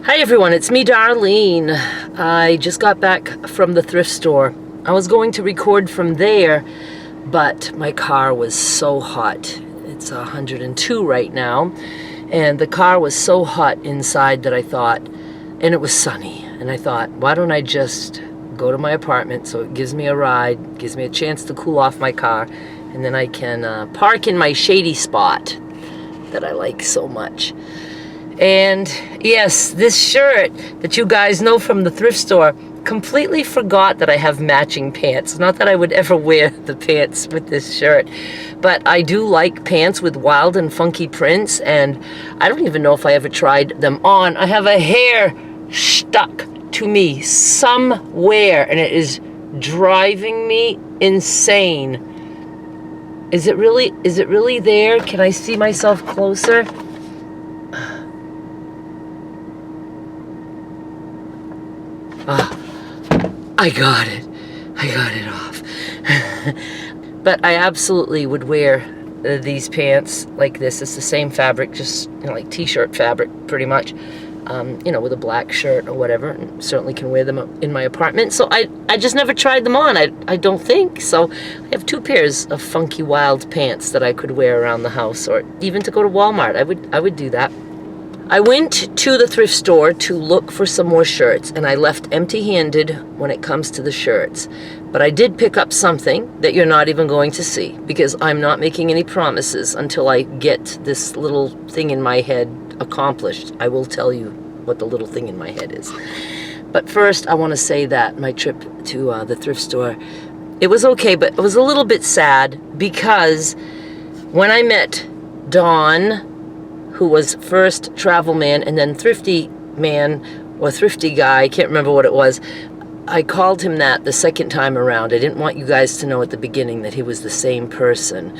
Hi everyone, it's me, Darlene. I just got back from the thrift store. I was going to record from there, but my car was so hot. It's 102 right now, and the car was so hot inside that I thought, and it was sunny, and I thought, why don't I just go to my apartment so it gives me a ride, gives me a chance to cool off my car, and then I can park in my shady spot that I like so much. And yes, this shirt that you guys know from the thrift store, completely forgot that I have matching pants. Not that I would ever wear the pants with this shirt, but I do like pants with wild and funky prints, and I don't even know if I ever tried them on. I have a hair stuck to me somewhere, and it is driving me insane. Is it really there? Can I see myself closer? I got it off. But I absolutely would wear these pants like this. It's the same fabric, just like t-shirt fabric pretty much, with a black shirt or whatever, and certainly can wear them in my apartment. So I just never tried them on, I don't think. So I have two pairs of funky wild pants that I could wear around the house, or even to go to Walmart. I would do that. I went to the thrift store to look for some more shirts, and I left empty-handed when it comes to the shirts. But I did pick up something that you're not even going to see, because I'm not making any promises until I get this little thing in my head accomplished. I will tell you what the little thing in my head is. But first, I want to say that my trip to the thrift store, it was okay, but it was a little bit sad, because when I met Don, who was first travel man and then thrifty man or thrifty guy, I can't remember what it was. I called him that the second time around. I didn't want you guys to know at the beginning that he was the same person.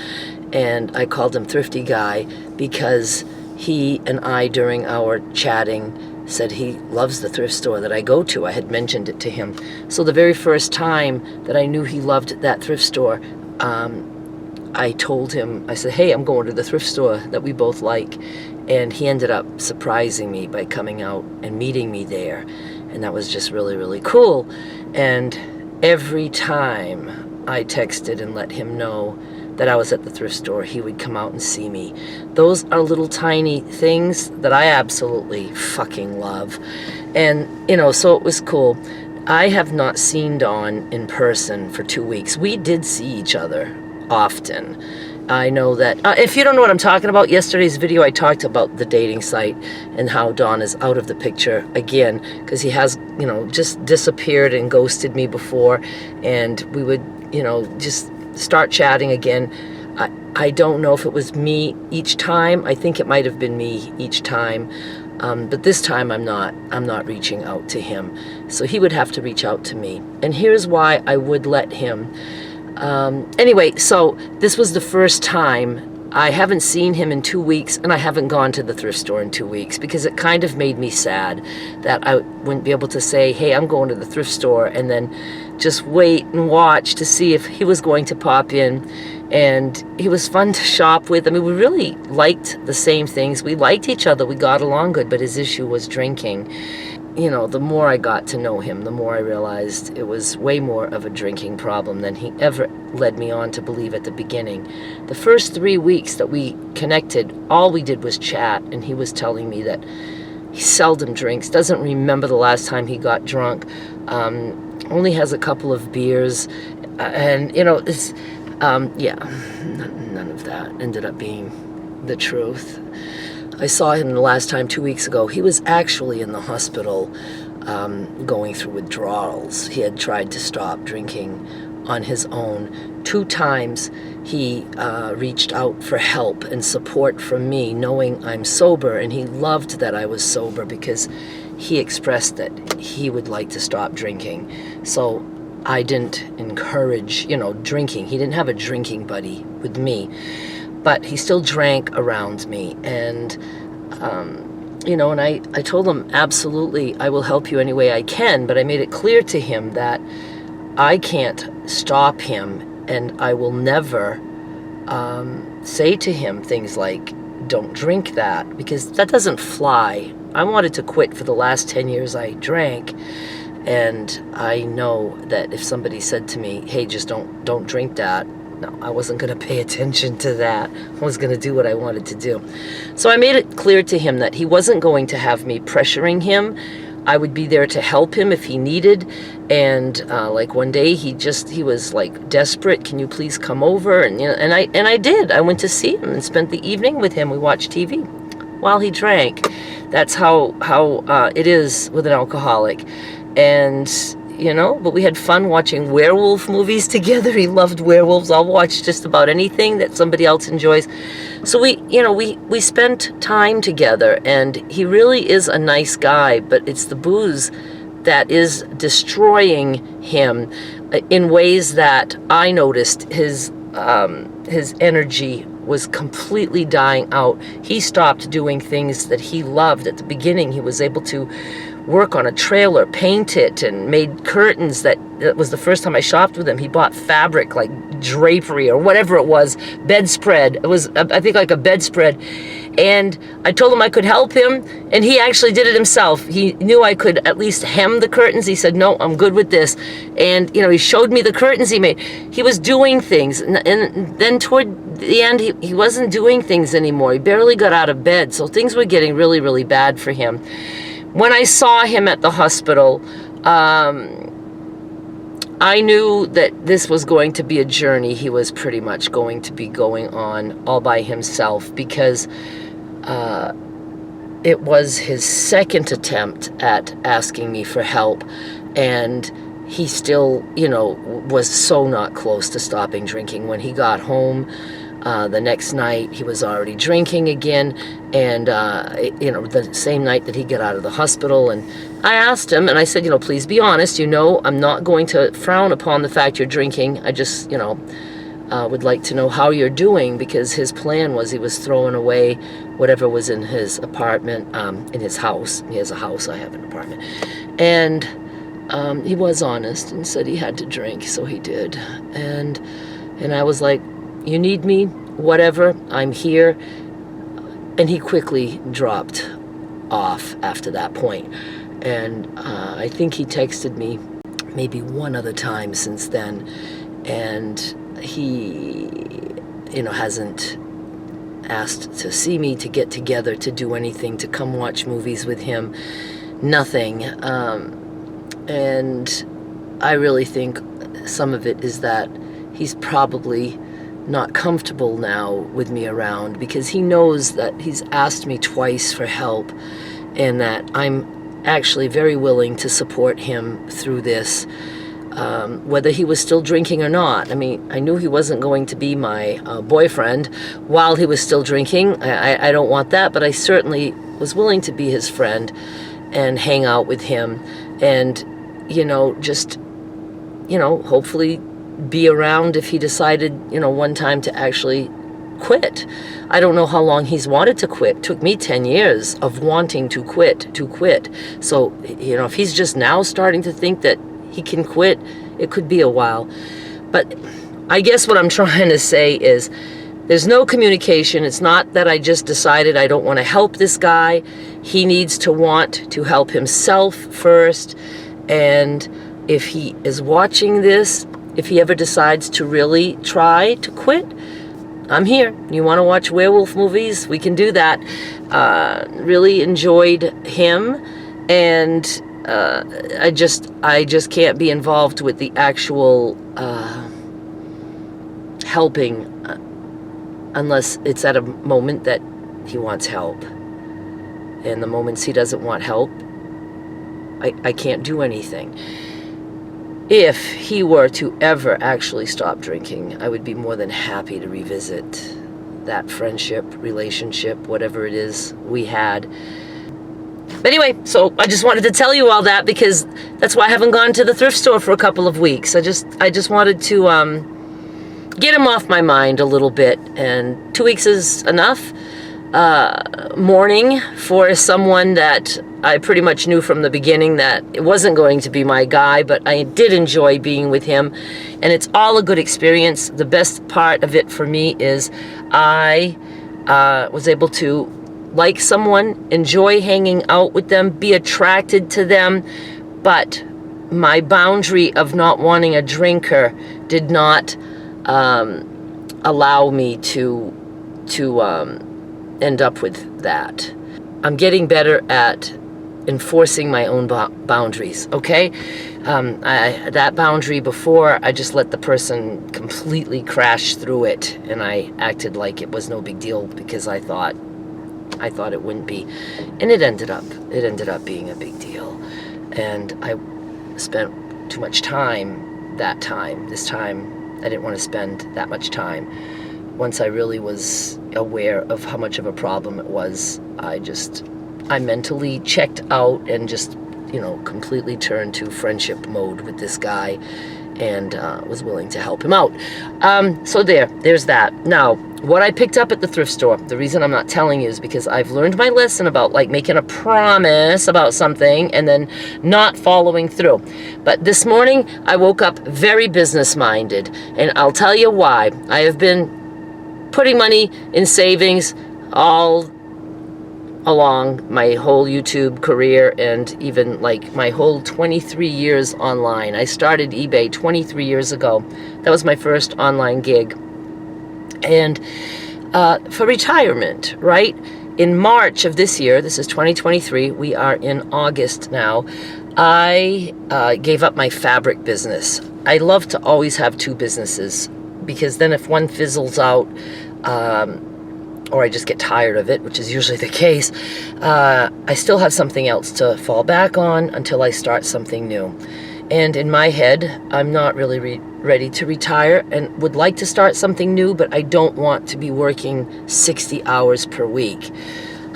And I called him thrifty guy because he and I, during our chatting, said he loves the thrift store that I go to. I had mentioned it to him. So the very first time that I knew he loved that thrift store, I told him, I said, hey, I'm going to the thrift store that we both like. And he ended up surprising me by coming out and meeting me there. And that was just really, really cool. And every time I texted and let him know that I was at the thrift store, he would come out and see me. Those are little tiny things that I absolutely fucking love. And, so it was cool. I have not seen Dawn in person for 2 weeks. We did see each other often. I know that, if you don't know what I'm talking about, yesterday's video I talked about the dating site and how Don is out of the picture again, because he has, just disappeared and ghosted me before, and we would, just start chatting again. I don't know if it was me each time. I think it might have been me each time, but this time I'm not reaching out to him, so he would have to reach out to me. And here's why I would let him. Anyway, so this was the first time. I haven't seen him in 2 weeks, and I haven't gone to the thrift store in 2 weeks, because it kind of made me sad that I wouldn't be able to say, hey, I'm going to the thrift store, and then just wait and watch to see if he was going to pop in. And he was fun to shop with. I mean, we really liked the same things. We liked each other. We got along good, but his issue was drinking. The more I got to know him, the more I realized it was way more of a drinking problem than he ever led me on to believe at the beginning. The first 3 weeks that we connected, all we did was chat, and he was telling me that he seldom drinks, doesn't remember the last time he got drunk, only has a couple of beers, and, it's, none of that ended up being the truth. I saw him the last time 2 weeks ago. He was actually in the hospital going through withdrawals. He had tried to stop drinking on his own. 2 times he reached out for help and support from me, knowing I'm sober, and he loved that I was sober because he expressed that he would like to stop drinking. So I didn't encourage, drinking. He didn't have a drinking buddy with me. But he still drank around me, and, and I told him, absolutely, I will help you any way I can, but I made it clear to him that I can't stop him, and I will never say to him things like, don't drink that, because that doesn't fly I wanted to quit for the last 10 years I drank. And I know that if somebody said to me, hey, just don't drink that, no, I wasn't going to pay attention to that. I was going to do what I wanted to do. So I made it clear to him that he wasn't going to have me pressuring him. I would be there to help him if he needed. And like one day he was like desperate. Can you please come over? And I did. I went to see him and spent the evening with him. We watched TV while he drank. That's how it is with an alcoholic. And but we had fun watching werewolf movies together. He loved werewolves. I'll watch just about anything that somebody else enjoys. So we spent time together, and he really is a nice guy, but it's the booze that is destroying him in ways that I noticed his energy was completely dying out. He stopped doing things that he loved. At the beginning, he was able to work on a trailer, paint it, and made curtains. That was the first time I shopped with him. He bought fabric, like drapery or whatever it was, bedspread. It was, I think, like a bedspread. And I told him I could help him, and he actually did it himself. He knew I could at least hem the curtains. He said, no, I'm good with this. And, he showed me the curtains he made. He was doing things. And then toward the end, he wasn't doing things anymore. He barely got out of bed. So things were getting really, really bad for him. When I saw him at the hospital, I knew that this was going to be a journey he was pretty much going to be going on all by himself, because it was his second attempt at asking me for help, and he still, was so not close to stopping drinking. When he got home, the next night he was already drinking again, and the same night that he got out of the hospital. And I asked him, and I said, please be honest. I'm not going to frown upon the fact you're drinking. I just, would like to know how you're doing, because his plan was he was throwing away whatever was in his apartment, in his house. He has a house, I have an apartment. And he was honest and said he had to drink, so he did. And I was like, you need me, whatever, I'm here. And he quickly dropped off after that point. And I think he texted me maybe one other time since then. And he, hasn't asked to see me, to get together, to do anything, to come watch movies with him. Nothing. And I really think some of it is that he's probably not comfortable now with me around, because he knows that he's asked me twice for help, and that I'm actually very willing to support him through this, whether he was still drinking or not. I mean, I knew he wasn't going to be my boyfriend while he was still drinking. I don't want that, but I certainly was willing to be his friend and hang out with him, and just hopefully be around if he decided, one time to actually quit. I don't know how long he's wanted to quit. It took me 10 years of wanting to quit. So, if he's just now starting to think that he can quit, it could be a while. But I guess what I'm trying to say is there's no communication. It's not that I just decided I don't want to help this guy. He needs to want to help himself first. And if he is watching this, if he ever decides to really try to quit, I'm here. You want to watch werewolf movies? We can do that. Really enjoyed him, and I just can't be involved with the actual helping unless it's at a moment that he wants help. And the moments he doesn't want help, I can't do anything. If he were to ever actually stop drinking, I would be more than happy to revisit that friendship, relationship, whatever it is we had. But anyway, so I just wanted to tell you all that, because that's why I haven't gone to the thrift store for a couple of weeks. I just wanted to get him off my mind a little bit, and 2 weeks is enough. Mourning for someone that I pretty much knew from the beginning that it wasn't going to be my guy, but I did enjoy being with him, and it's all a good experience. The best part of it for me is I was able to like someone, enjoy hanging out with them, be attracted to them, but my boundary of not wanting a drinker did not allow me to end up with that. I'm getting better at enforcing my own boundaries, okay? That boundary before, I just let the person completely crash through it, and I acted like it was no big deal because I thought it wouldn't be, and it ended up being a big deal. And I spent too much time this time I didn't want to spend that much time. Once I really was aware of how much of a problem it was, I mentally checked out and just, completely turned to friendship mode with this guy, and was willing to help him out. So there's that. Now, what I picked up at the thrift store, the reason I'm not telling you is because I've learned my lesson about like making a promise about something and then not following through. But this morning I woke up very business-minded, and I'll tell you why. I have been putting money in savings all along my whole YouTube career, and even like my whole 23 years online. I started eBay 23 years ago. That was my first online gig. And for retirement, right? In March of this year, this is 2023, we are in August now, I gave up my fabric business. I love to always have two businesses, because then if one fizzles out, or I just get tired of it, which is usually the case, I still have something else to fall back on until I start something new. And in my head, I'm not really ready to retire and would like to start something new, but I don't want to be working 60 hours per week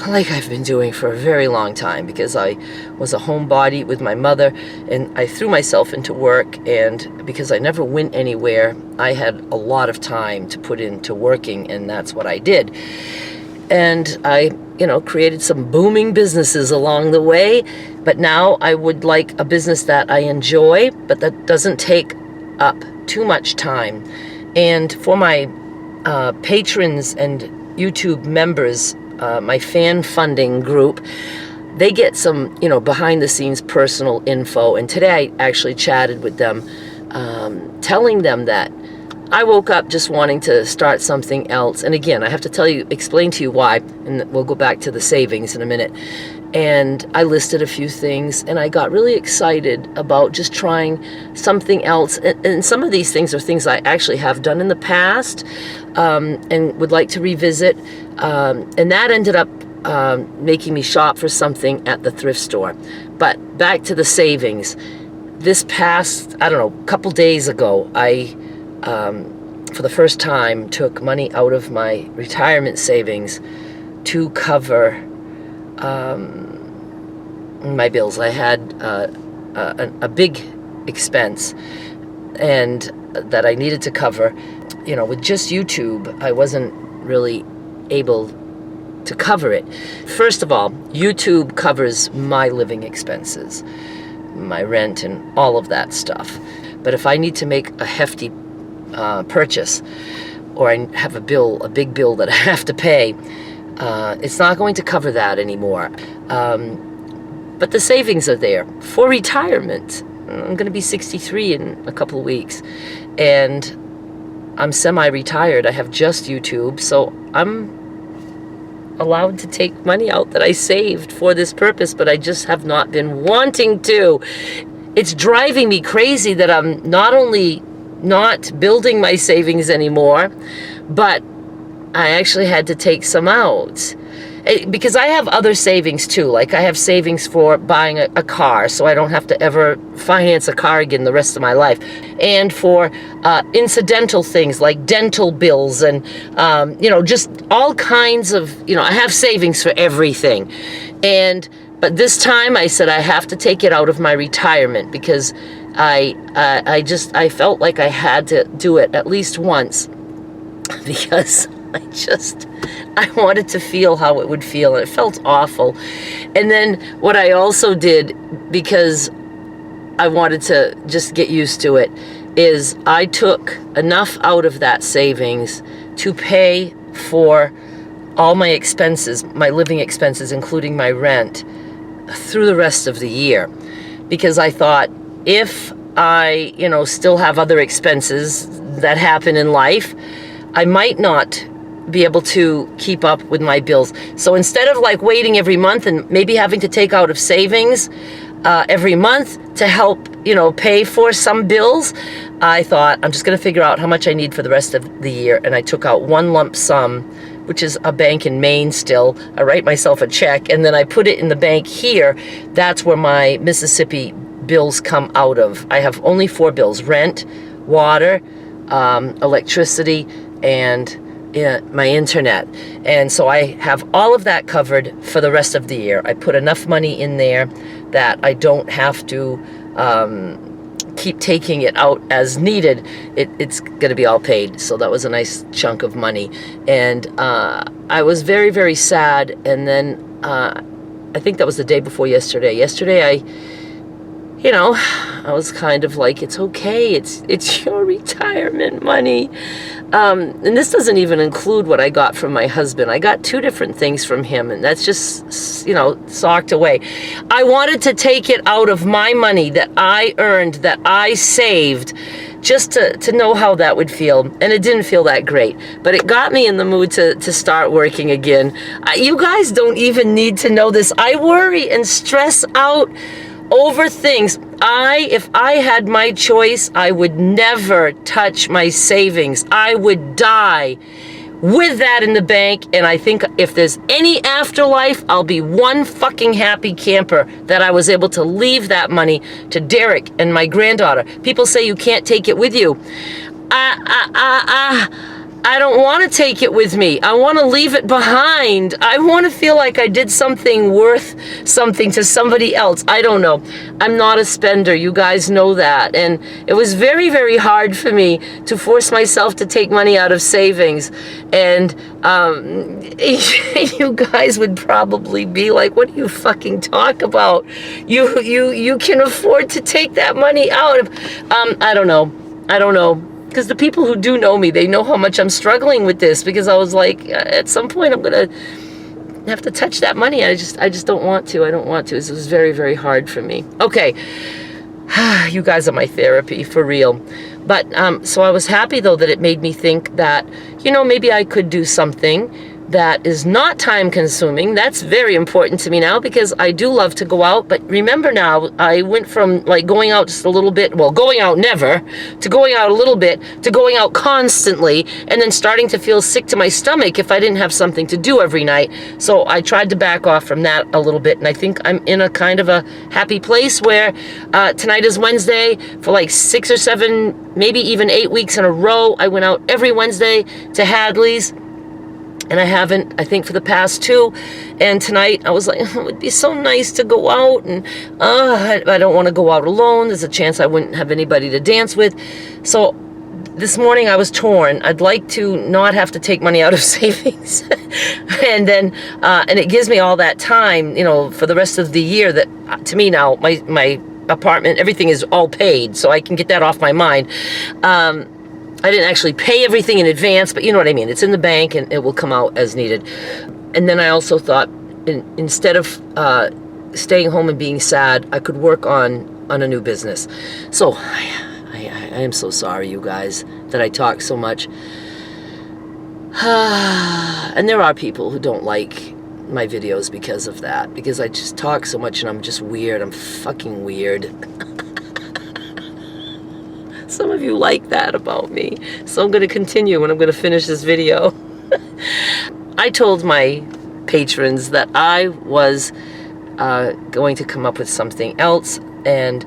like I've been doing for a very long time, because I was a homebody with my mother, and I threw myself into work, and because I never went anywhere, I had a lot of time to put into working, and that's what I did. And I, created some booming businesses along the way, but now I would like a business that I enjoy, but that doesn't take up too much time. And for my patrons and YouTube members, my fan funding group, they get some, behind the scenes personal info. And today I actually chatted with them, telling them that I woke up just wanting to start something else. And again, I have to explain to you why, and we'll go back to the savings in a minute. And I listed a few things, and I got really excited about just trying something else. And some of these things are things I actually have done in the past, and would like to revisit. And that ended up making me shop for something at the thrift store. But back to the savings. This past, couple days ago, I for the first time took money out of my retirement savings to cover my bills. I had a big expense and that I needed to cover. With just YouTube, I wasn't really able to cover it. First of all, YouTube covers my living expenses, my rent and all of that stuff. But if I need to make a hefty purchase, or I have a big bill that I have to pay, it's not going to cover that anymore. But the savings are there for retirement. I'm going to be 63 in a couple of weeks, and I'm semi-retired. I have just YouTube, so I'm allowed to take money out that I saved for this purpose, but I just have not been wanting to. It's driving me crazy that I'm not only not building my savings anymore, but I actually had to take some out. Because I have other savings too. Like I have savings for buying a car, so I don't have to ever finance a car again the rest of my life. And for incidental things like dental bills and, just all kinds of, I have savings for everything. But this time I said I have to take it out of my retirement, because I felt like I had to do it at least once, because I wanted to feel how it would feel, and it felt awful. And then what I also did, because I wanted to just get used to it, is I took enough out of that savings to pay for all my expenses, my living expenses, including my rent, through the rest of the year. Because I thought, if I, still have other expenses that happen in life, I might not be able to keep up with my bills. So instead of like waiting every month and maybe having to take out of savings every month to help, pay for some bills, I thought, I'm just going to figure out how much I need for the rest of the year. And I took out one lump sum, which is a bank in Maine still. I write myself a check, and then I put it in the bank here. That's where my Mississippi bills come out of. I have only 4 bills: rent, water, electricity, and my internet. And so I have all of that covered for the rest of the year. I put enough money in there that I don't have to keep taking it out as needed. It's going to be all paid. So that was a nice chunk of money. And I was very, very sad. And then I think that was the day before yesterday. Yesterday I was kind of like, it's okay, it's your retirement money. And this doesn't even include what I got from my husband. I got 2 different things from him, and that's just, socked away. I wanted to take it out of my money that I earned, that I saved, just to know how that would feel. And it didn't feel that great, but it got me in the mood to start working again. You guys don't even need to know this. I worry and stress out over things. If I had my choice, I would never touch my savings. I would die with that in the bank. And I think if there's any afterlife, I'll be one fucking happy camper that I was able to leave that money to Derek and my granddaughter. People say you can't take it with you. I don't want to take it with me. I want to leave it behind. I want to feel like I did something worth something to somebody else. I don't know. I'm not a spender. You guys know that. And it was very, very hard for me to force myself to take money out of savings. And you guys would probably be like, what do you fucking talk about? You can afford to take that money out. I don't know. Because the people who do know me, they know how much I'm struggling with this, because I was like, at some point I'm going to have to touch that money. I just don't want to. I don't want to. It was very, very hard for me. Okay. You guys are my therapy, for real. But so I was happy, though, that it made me think that, maybe I could do something that is not time consuming. That's very important to me now, because I do love to go out. But remember now, I went from like going out just a little bit, well, going out never, to going out a little bit, to going out constantly, and then starting to feel sick to my stomach if I didn't have something to do every night. So I tried to back off from that a little bit. And I think I'm in a kind of a happy place where tonight is Wednesday. For like 6 or 7, maybe even 8 weeks in a row, I went out every Wednesday to Hadley's. And I haven't, I think, for the past 2. And tonight I was like, it would be so nice to go out. And I don't want to go out alone. There's a chance I wouldn't have anybody to dance with. So this morning I was torn. I'd like to not have to take money out of savings. And then, and it gives me all that time, for the rest of the year that, to me now, my apartment, everything is all paid. So I can get that off my mind. I didn't actually pay everything in advance, but you know what I mean. It's in the bank and it will come out as needed. And then I also thought, instead of staying home and being sad, I could work on a new business. So I am so sorry, you guys, that I talk so much. And there are people who don't like my videos because of that, because I just talk so much and I'm just weird. I'm fucking weird. Some of you like that about me. So I'm going to continue when I'm going to finish this video. I told my patrons that I was going to come up with something else, and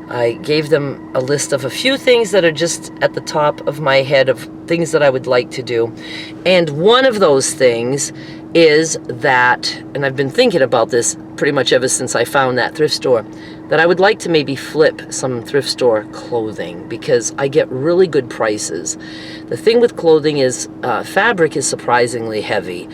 I gave them a list of a few things that are just at the top of my head of things that I would like to do. And one of those things is that, and I've been thinking about this pretty much ever since I found that thrift store, that I would like to maybe flip some thrift store clothing, because I get really good prices. The thing with clothing is fabric is surprisingly heavy.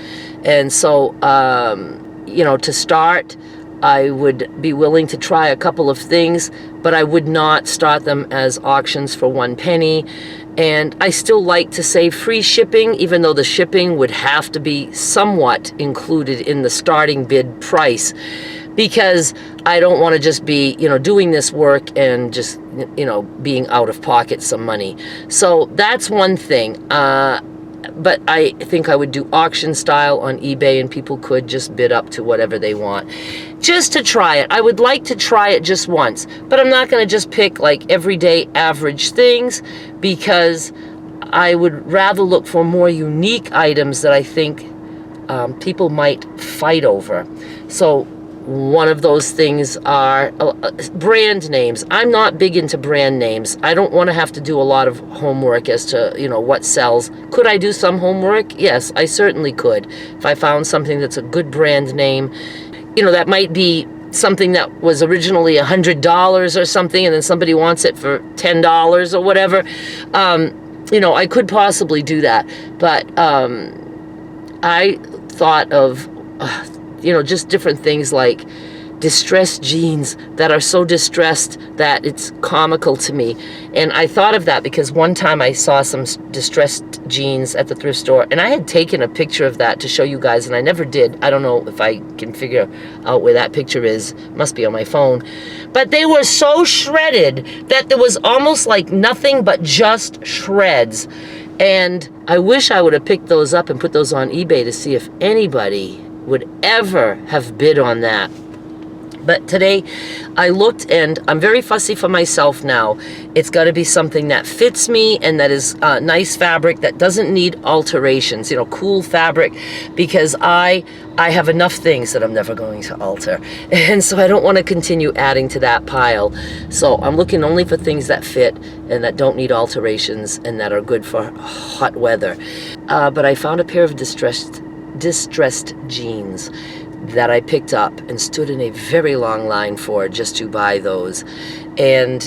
And so, to start, I would be willing to try a couple of things, but I would not start them as auctions for 1 penny. And I still like to say free shipping, even though the shipping would have to be somewhat included in the starting bid price, because I don't want to just be, doing this work and just, being out of pocket some money. So that's one thing. But I think I would do auction style on eBay, and people could just bid up to whatever they want. Just to try it. I would like to try it just once, but I'm not going to just pick like everyday average things, because I would rather look for more unique items that I think people might fight over. So one of those things are brand names. I'm not big into brand names. I don't want to have to do a lot of homework as to, what sells. Could I do some homework? Yes, I certainly could. If I found something that's a good brand name, that might be something that was originally $100 or something, and then somebody wants it for $10 or whatever. I could possibly do that. But I thought of just different things like distressed jeans that are so distressed that it's comical to me. And I thought of that because one time I saw some distressed jeans at the thrift store, and I had taken a picture of that to show you guys, and I never did. I don't know if I can figure out where that picture is. Must be on my phone. But they were so shredded that there was almost like nothing but just shreds. And I wish I would have picked those up and put those on eBay to see if anybody would ever have bid on that. But today I looked, and I'm very fussy for myself now. It's got to be something that fits me and that is nice fabric that doesn't need alterations, cool fabric, because I have enough things that I'm never going to alter. And so I don't want to continue adding to that pile. So I'm looking only for things that fit and that don't need alterations and that are good for hot weather. But I found a pair of distressed jeans that I picked up and stood in a very long line for just to buy those. And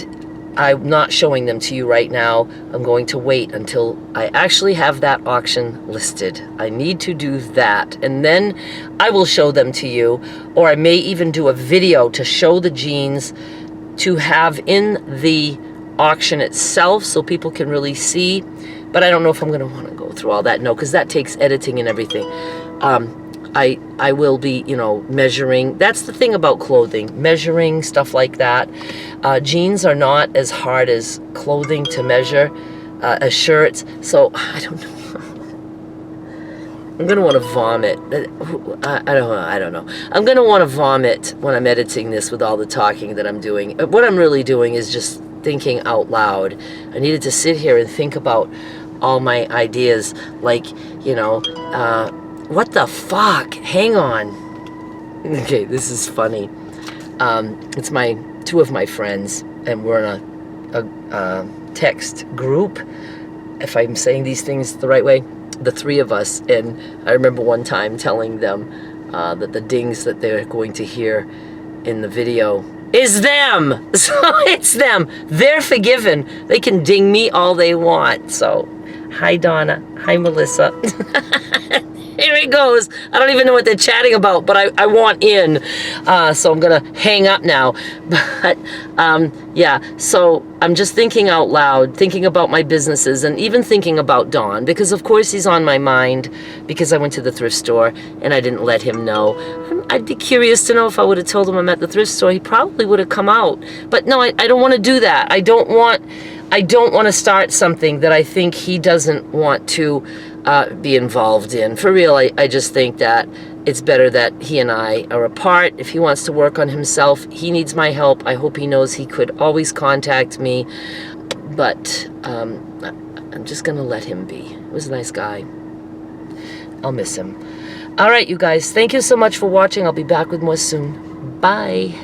I'm not showing them to you right now. I'm going to wait until I actually have that auction listed. I need to do that, and then I will show them to you, or I may even do a video to show the jeans to have in the auction itself so people can really see. But I don't know if I'm going to want to go through all that. No, because that takes editing and everything. I will be, measuring. That's the thing about clothing, measuring, stuff like that. Jeans are not as hard as clothing to measure as shirts. So I don't know. I'm going to want to vomit. I don't know. I'm going to want to vomit when I'm editing this with all the talking that I'm doing. What I'm really doing is just thinking out loud. I needed to sit here and think about all my ideas, like, what the fuck? Hang on. Okay, this is funny. It's two of my friends, and we're in a text group, if I'm saying these things the right way, the three of us. And I remember one time telling them that the dings that they're going to hear in the video is them. So it's them. They're forgiven. They can ding me all they want. So, hi Donna. Hi Melissa. Here it goes. I don't even know what they're chatting about, but I want in. So I'm going to hang up now. But yeah, so I'm just thinking out loud, thinking about my businesses, and even thinking about Don, because of course he's on my mind, because I went to the thrift store and I didn't let him know. I'd be curious to know if I would have told him I'm at the thrift store, he probably would have come out. But no, I don't want to do that. I don't want to start something that I think he doesn't want to be involved in. For real, I just think that it's better that he and I are apart. If he wants to work on himself, he needs my help. I hope he knows he could always contact me. But I'm just going to let him be. He was a nice guy. I'll miss him. All right, you guys. Thank you so much for watching. I'll be back with more soon. Bye.